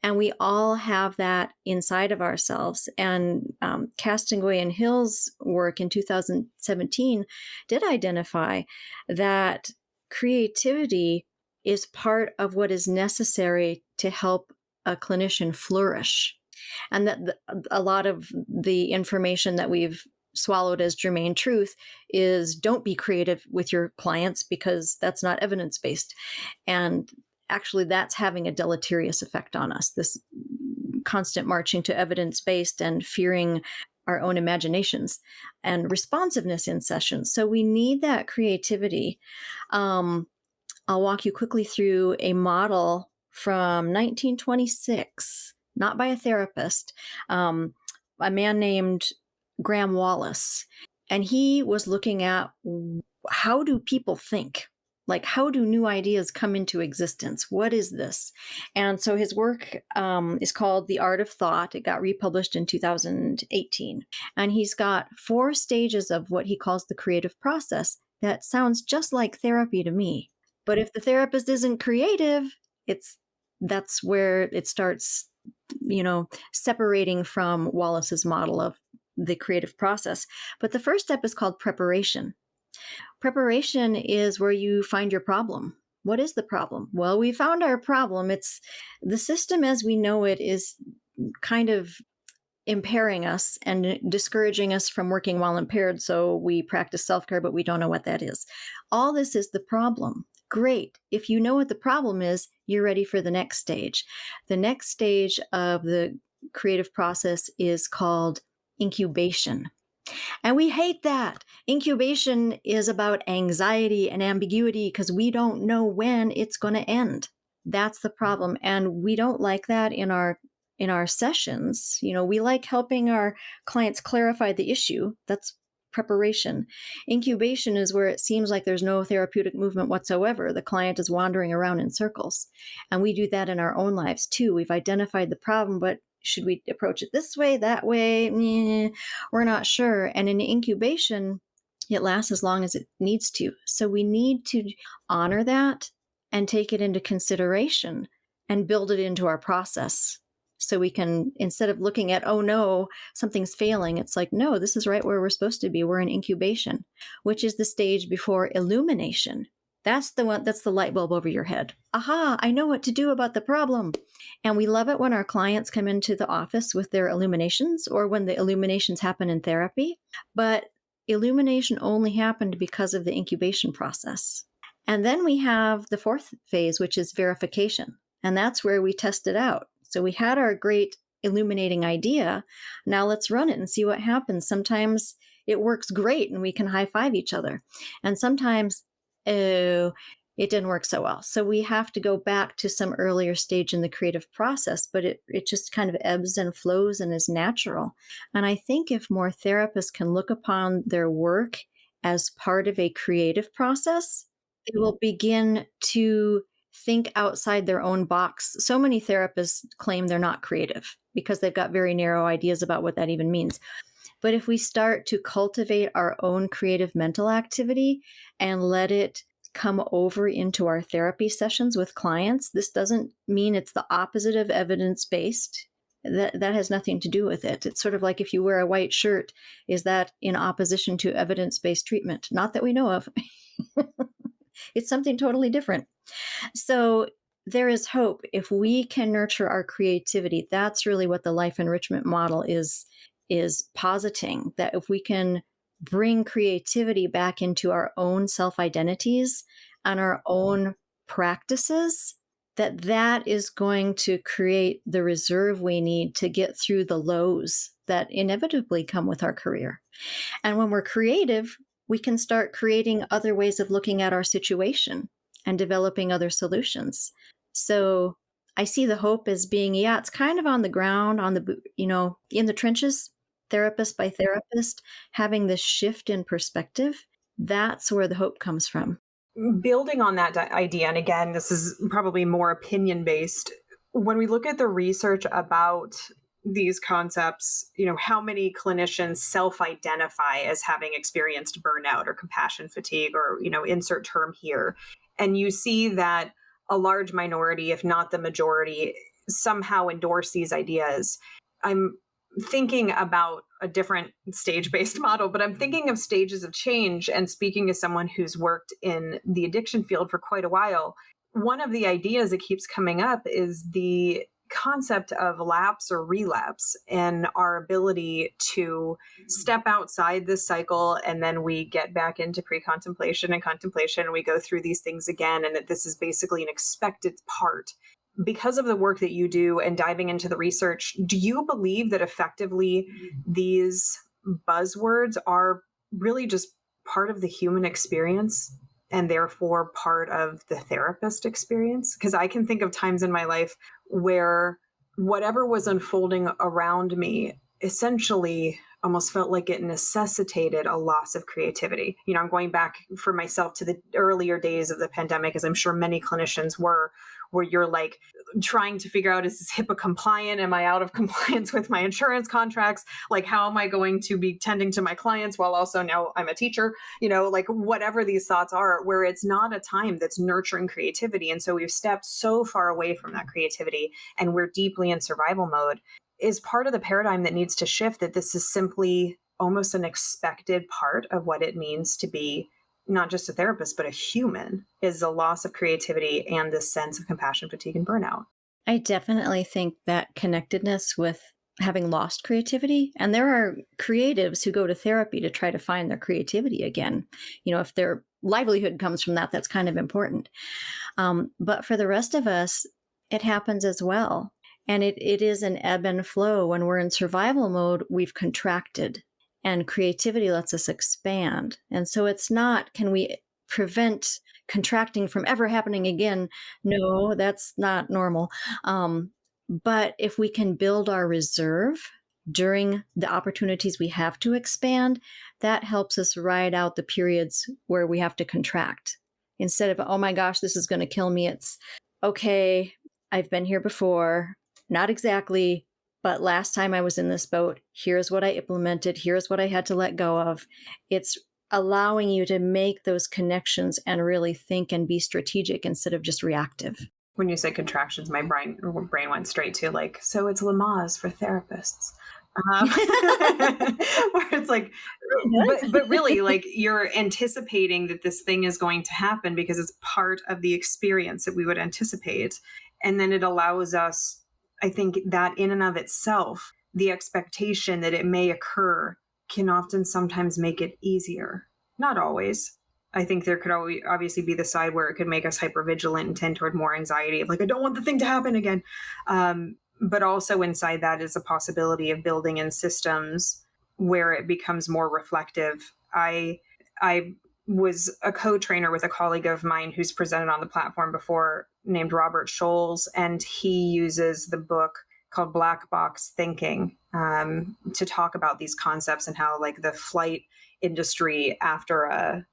And we all have that inside of ourselves. And Castonguay and Hill's work in 2017 did identify that creativity is part of what is necessary to help a clinician flourish. And that a lot of the information that we've swallowed as germane truth is don't be creative with your clients because that's not evidence-based. And actually, that's having a deleterious effect on us, this constant marching to evidence-based and fearing our own imaginations and responsiveness in sessions. So we need that creativity. I'll walk you quickly through a model from 1926, not by a therapist, a man named Graham Wallace. And he was looking at how do people think? Like, how do new ideas come into existence? What is this? And so his work is called The Art of Thought. It got republished in 2018. And he's got 4 stages of what he calls the creative process that sounds just like therapy to me. But if the therapist isn't creative, that's where it starts, separating from Wallace's model of the creative process. But the first step is called preparation. Preparation is where you find your problem. What is the problem? Well, we found our problem. It's the system as we know it is kind of impairing us and discouraging us from working while impaired. So we practice self-care, but we don't know what that is. All this is the problem. Great. If you know what the problem is, you're ready for the next stage. The next stage of the creative process is called incubation. And we hate that. Incubation is about anxiety and ambiguity because we don't know when it's going to end. That's the problem. And we don't like that in our sessions. We like helping our clients clarify the issue. That's preparation. Incubation is where it seems like there's no therapeutic movement whatsoever. The client is wandering around in circles. And we do that in our own lives too. We've identified the problem, but should we approach it this way, that way? We're not sure. And in incubation, it lasts as long as it needs to. So we need to honor that and take it into consideration and build it into our process. So we can, instead of looking at, oh no, something's failing, it's like, no, this is right where we're supposed to be. We're in incubation, which is the stage before illumination. That's the one, that's the light bulb over your head. Aha, I know what to do about the problem. And we love it when our clients come into the office with their illuminations or when the illuminations happen in therapy. But illumination only happened because of the incubation process. And then we have the 4th phase, which is verification. And that's where we test it out. So we had our great illuminating idea. Now let's run it and see what happens. Sometimes it works great and we can high five each other. And sometimes, oh, it didn't work so well. So we have to go back to some earlier stage in the creative process, but it just kind of ebbs and flows and is natural. And I think if more therapists can look upon their work as part of a creative process, they will begin to think outside their own box. So many therapists claim they're not creative because they've got very narrow ideas about what that even means. But if we start to cultivate our own creative mental activity and let it come over into our therapy sessions with clients, this doesn't mean it's the opposite of evidence-based. That has nothing to do with it. It's sort of like if you wear a white shirt, is that in opposition to evidence-based treatment? Not that we know of. It's something totally different. So there is hope if we can nurture our creativity. That's really what the life enrichment model is positing, that if we can bring creativity back into our own self identities and our own practices, that is going to create the reserve we need to get through the lows that inevitably come with our career. And when we're creative, we can start creating other ways of looking at our situation and developing other solutions. So I see the hope as being, yeah, it's kind of on the ground, in the trenches, therapist by therapist, having this shift in perspective. That's where the hope comes from. Building on that idea, and again, this is probably more opinion based. When we look at the research about these concepts, how many clinicians self-identify as having experienced burnout or compassion fatigue, or, insert term here. And you see that a large minority, if not the majority, somehow endorse these ideas. I'm thinking about a different stage-based model, but I'm thinking of stages of change, and speaking as someone who's worked in the addiction field for quite a while. One of the ideas that keeps coming up is the concept of lapse or relapse, and our ability to step outside this cycle, and then we get back into pre-contemplation and contemplation, and we go through these things again, and that this is basically an expected part. Because of the work that you do and diving into the research, do you believe that effectively these buzzwords are really just part of the human experience and therefore part of the therapist experience? Because I can think of times in my life where whatever was unfolding around me essentially almost felt like it necessitated a loss of creativity. I'm going back for myself to the earlier days of the pandemic, as I'm sure many clinicians were, where you're like trying to figure out, is this HIPAA compliant? Am I out of compliance with my insurance contracts? Like, how am I going to be tending to my clients while also now I'm a teacher? Like whatever these thoughts are, where it's not a time that's nurturing creativity. And so we've stepped so far away from that creativity, and we're deeply in survival mode. Is part of the paradigm that needs to shift, that this is simply almost an expected part of what it means to be not just a therapist, but a human, is the loss of creativity and this sense of compassion fatigue and burnout. I definitely think that connectedness with having lost creativity, and there are creatives who go to therapy to try to find their creativity again. If their livelihood comes from that, that's kind of important. But for the rest of us, it happens as well. And it is an ebb and flow. When we're in survival mode, we've contracted, and creativity lets us expand. And so it's not, can we prevent contracting from ever happening again? No, that's not normal. But if we can build our reserve during the opportunities we have to expand, that helps us ride out the periods where we have to contract. Instead of, oh my gosh, this is going to kill me, it's okay, I've been here before. Not exactly, but last time I was in this boat, here's what I implemented, here's what I had to let go of. It's allowing you to make those connections and really think and be strategic instead of just reactive. When you say contractions, my brain went straight to like, so it's Lamaze for therapists. Where it's like, but really, like, you're anticipating that this thing is going to happen because it's part of the experience that we would anticipate. And then it allows us, I think that in and of itself, the expectation that it may occur can often sometimes make it easier. Not always. I think there could obviously be the side where it could make us hypervigilant and tend toward more anxiety of like, I don't want the thing to happen again. But also inside that is a possibility of building in systems where it becomes more reflective. I was a co-trainer with a colleague of mine who's presented on the platform before, named Robert Scholes, and he uses the book called Black Box Thinking to talk about these concepts, and how like the flight industry after a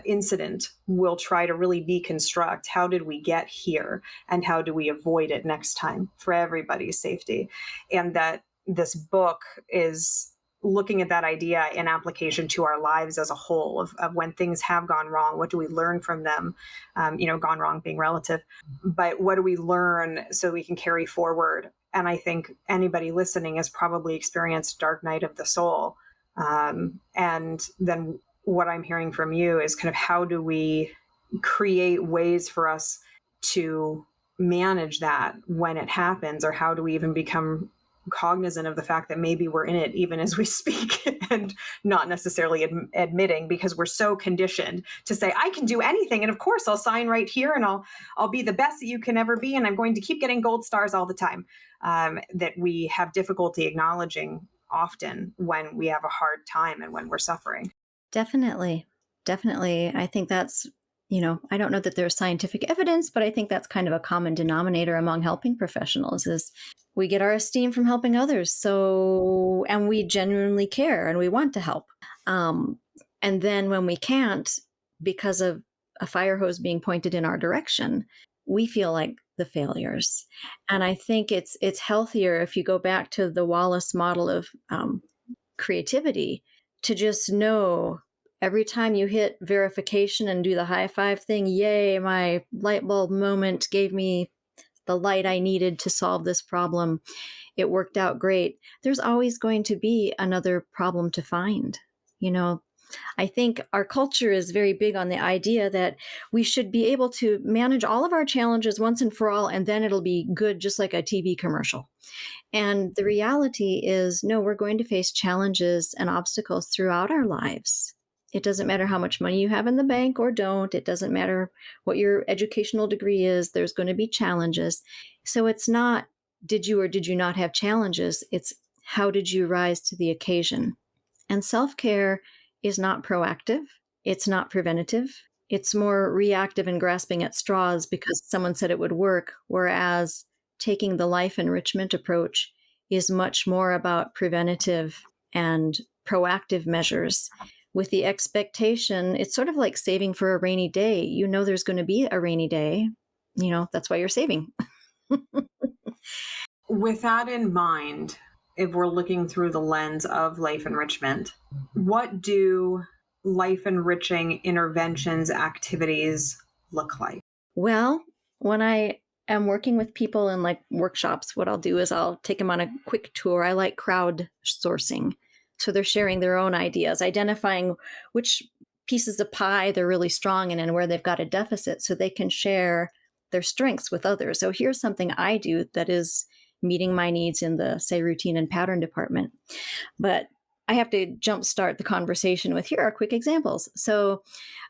incident will try to really deconstruct, how did we get here and how do we avoid it next time for everybody's safety. And that this book is looking at that idea in application to our lives as a whole, of when things have gone wrong, what do we learn from them? Gone wrong being relative, but what do we learn so we can carry forward? And I think anybody listening has probably experienced dark night of the soul. And then what I'm hearing from you is kind of, how do we create ways for us to manage that when it happens, or how do we even become cognizant of the fact that maybe we're in it even as we speak and not necessarily admitting, because we're so conditioned to say, I can do anything, and of course I'll sign right here, and I'll be the best that you can ever be, and I'm going to keep getting gold stars all the time, that we have difficulty acknowledging often when we have a hard time and when we're suffering. Definitely. Definitely. I think that's, I don't know that there's scientific evidence, but I think that's kind of a common denominator among helping professionals is we get our esteem from helping others. So, and we genuinely care and we want to help. And then when we can't, because of a fire hose being pointed in our direction, we feel like the failures. And I think it's healthier if you go back to the Wallace model of creativity, to just know every time you hit verification and do the high five thing, yay, my light bulb moment gave me the light I needed to solve this problem. It worked out great. There's always going to be another problem to find. I think our culture is very big on the idea that we should be able to manage all of our challenges once and for all, and then it'll be good, just like a TV commercial. And the reality is, no, we're going to face challenges and obstacles throughout our lives. It doesn't matter how much money you have in the bank or don't. It doesn't matter what your educational degree is. There's going to be challenges. So it's not, did you or did you not have challenges? It's how did you rise to the occasion? And self-care is not proactive. It's not preventative. It's more reactive and grasping at straws because someone said it would work. Whereas taking the life enrichment approach is much more about preventative and proactive measures with the expectation. It's sort of like saving for a rainy day. There's going to be a rainy day. That's why you're saving. With that in mind, if we're looking through the lens of life enrichment, what do life enriching interventions, activities look like? Well, when I am working with people in like workshops, what I'll do is I'll take them on a quick tour. I like crowdsourcing. So they're sharing their own ideas, identifying which pieces of pie they're really strong in and where they've got a deficit so they can share their strengths with others. So here's something I do that is meeting my needs in the, say, routine and pattern department. But I have to jumpstart the conversation with, here are quick examples. So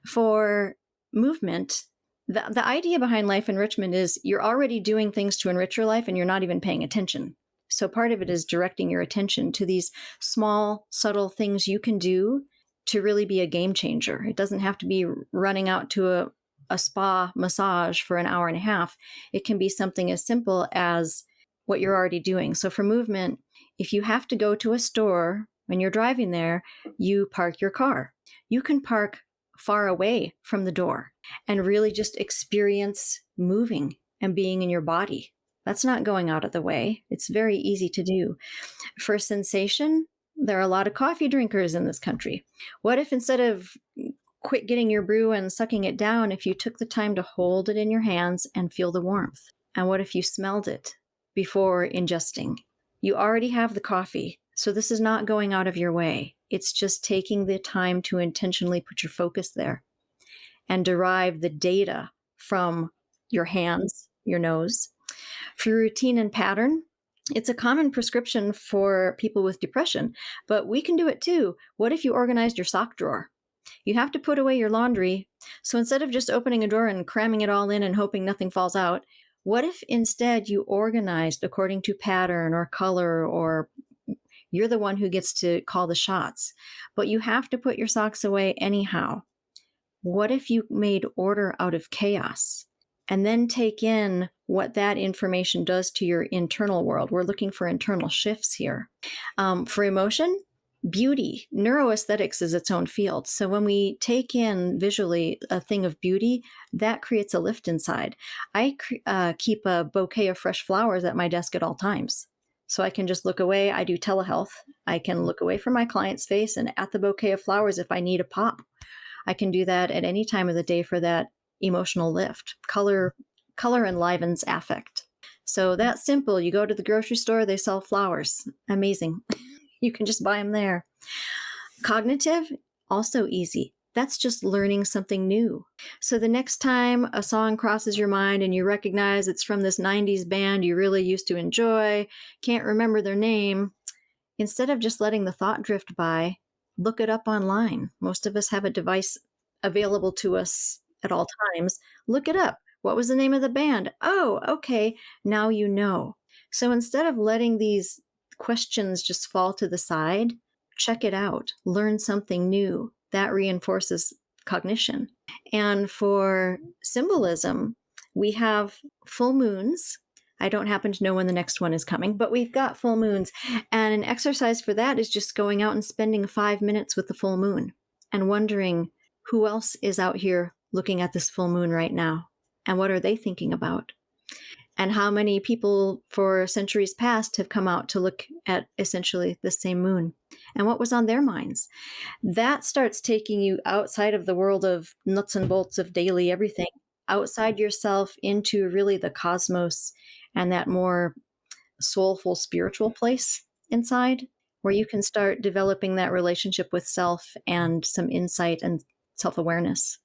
for movement, the idea behind life enrichment is you're already doing things to enrich your life and you're not even paying attention. So part of it is directing your attention to these small, subtle things you can do to really be a game changer. It doesn't have to be running out to a spa massage for an hour and a half. It can be something as simple as what you're already doing. So for movement, if you have to go to a store, when you're driving there, you park your car. You can park far away from the door and really just experience moving and being in your body. That's not going out of the way. It's very easy to do. For sensation, there are a lot of coffee drinkers in this country. What if instead of quit getting your brew and sucking it down, if you took the time to hold it in your hands and feel the warmth? And what if you smelled it before ingesting? You already have the coffee, so this is not going out of your way. It's just taking the time to intentionally put your focus there and derive the data from your hands, your nose. For routine and pattern, it's a common prescription for people with depression, but we can do it too. What if you organized your sock drawer? You have to put away your laundry. So instead of just opening a drawer and cramming it all in and hoping nothing falls out, what if instead you organized according to pattern or color, or you're the one who gets to call the shots, but you have to put your socks away anyhow? What if you made order out of chaos? And then take in what that information does to your internal world. We're looking for internal shifts here. For emotion, beauty, neuroaesthetics is its own field. So when we take in visually a thing of beauty, that creates a lift inside. I keep a bouquet of fresh flowers at my desk at all times. So I can just look away. I do telehealth. I can look away from my client's face and at the bouquet of flowers if I need a pop. I can do that at any time of the day for that emotional lift. Color enlivens affect. So that's simple. You go to the grocery store, they sell flowers. Amazing. You can just buy them there. Cognitive, also easy. That's just learning something new. So the next time a song crosses your mind and you recognize it's from this 90s band you really used to enjoy, can't remember their name, instead of just letting the thought drift by, look it up online. Most of us have a device available to us at all times. Look it up. What was the name of the band? Oh, okay. Now you know. So instead of letting these questions just fall to the side, check it out. Learn something new. That reinforces cognition. And for symbolism, we have full moons. I don't happen to know when the next one is coming, but we've got full moons. And an exercise for that is just going out and spending 5 minutes with the full moon and wondering who else is out here looking at this full moon right now and what are they thinking about? And how many people for centuries past have come out to look at essentially the same moon and what was on their minds? That starts taking you outside of the world of nuts and bolts of daily everything, outside yourself into really the cosmos and that more soulful spiritual place inside where you can start developing that relationship with self and some insight and self-awareness.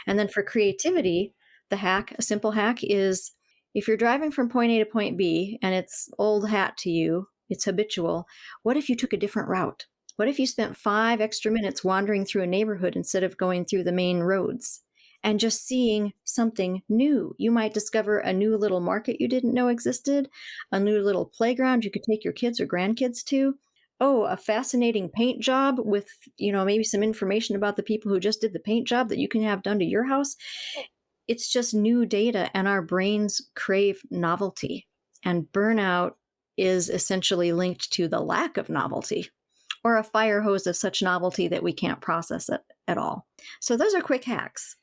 And then for creativity, a simple hack is if you're driving from point A to point B and it's old hat to you, it's habitual, what if you took a different route? What if you spent 5 extra minutes wandering through a neighborhood instead of going through the main roads and just seeing something new? You might discover a new little market you didn't know existed, a new little playground you could take your kids or grandkids to. Oh, a fascinating paint job with, maybe some information about the people who just did the paint job that you can have done to your house. It's just new data, and our brains crave novelty. And burnout is essentially linked to the lack of novelty, or a fire hose of such novelty that we can't process it at all. So those are quick hacks.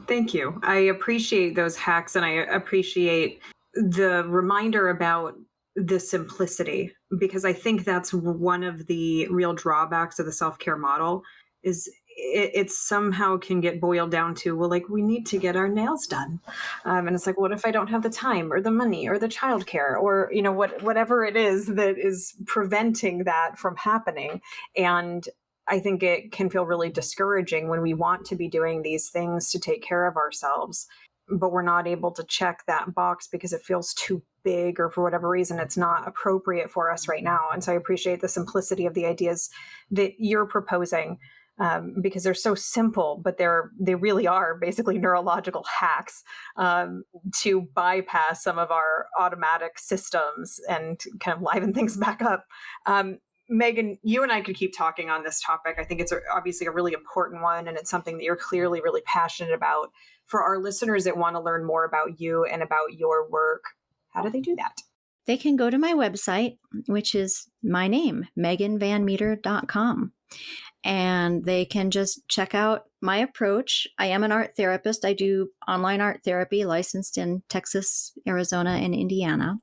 Thank you. I appreciate those hacks, and I appreciate the reminder about the simplicity, because I think that's one of the real drawbacks of the self-care model is it somehow can get boiled down to, well, like, we need to get our nails done. And it's like, what if I don't have the time or the money or the childcare or, whatever it is that is preventing that from happening. And I think it can feel really discouraging when we want to be doing these things to take care of ourselves, but we're not able to check that box because it feels too big, or for whatever reason, it's not appropriate for us right now. And so I appreciate the simplicity of the ideas that you're proposing, because they're so simple, but they really are basically neurological hacks to bypass some of our automatic systems and kind of liven things back up. Megan, you and I could keep talking on this topic. I think it's obviously a really important one, and it's something that you're clearly really passionate about. For our listeners that want to learn more about you and about your work, how do they do that? They can go to my website, which is my name, meganvanmeter.com. And they can just check out my approach. I am an art therapist. I do online art therapy, licensed in Texas, Arizona, and Indiana.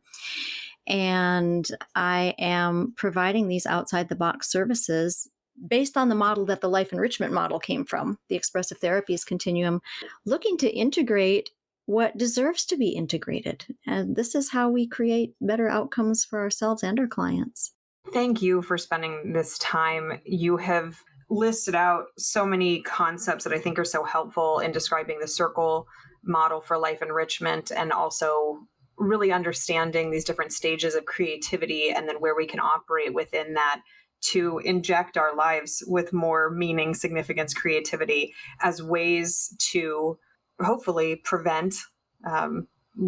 And I am providing these outside the box services based on the model that the life enrichment model came from, the expressive therapies continuum, looking to integrate what deserves to be integrated. And this is how we create better outcomes for ourselves and our clients. Thank you for spending this time. You have listed out so many concepts that I think are so helpful in describing the circle model for life enrichment, and also really understanding these different stages of creativity and then where we can operate within that to inject our lives with more meaning, significance, creativity as ways to hopefully prevent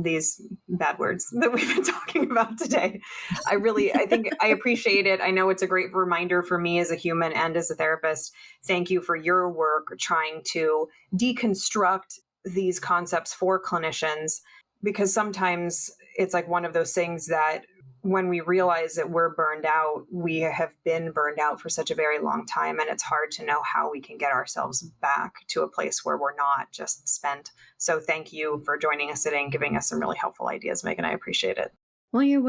these bad words that we've been talking about today. I think I appreciate it. I know it's a great reminder for me as a human and as a therapist. Thank you for your work trying to deconstruct these concepts for clinicians, because sometimes it's like one of those things that when we realize that we're burned out, we have been burned out for such a very long time. And it's hard to know how we can get ourselves back to a place where we're not just spent. So thank you for joining us today and giving us some really helpful ideas, Megan. I appreciate it. Well, you're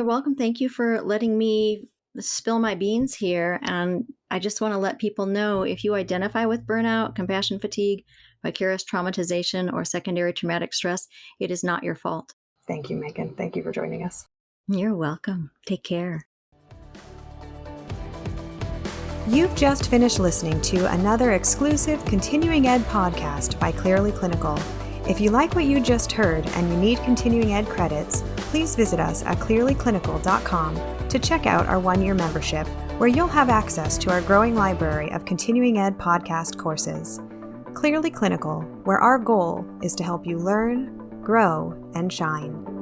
welcome. Thank you for letting me spill my beans here. And I just want to let people know, if you identify with burnout, compassion fatigue, vicarious traumatization, or secondary traumatic stress, it is not your fault. Thank you, Megan. Thank you for joining us. You're welcome. Take care. You've just finished listening to another exclusive continuing ed podcast by Clearly Clinical. If you like what you just heard and you need continuing ed credits, please visit us at clearlyclinical.com to check out our one-year membership, where you'll have access to our growing library of continuing ed podcast courses. Clearly Clinical, where our goal is to help you learn, grow, and shine.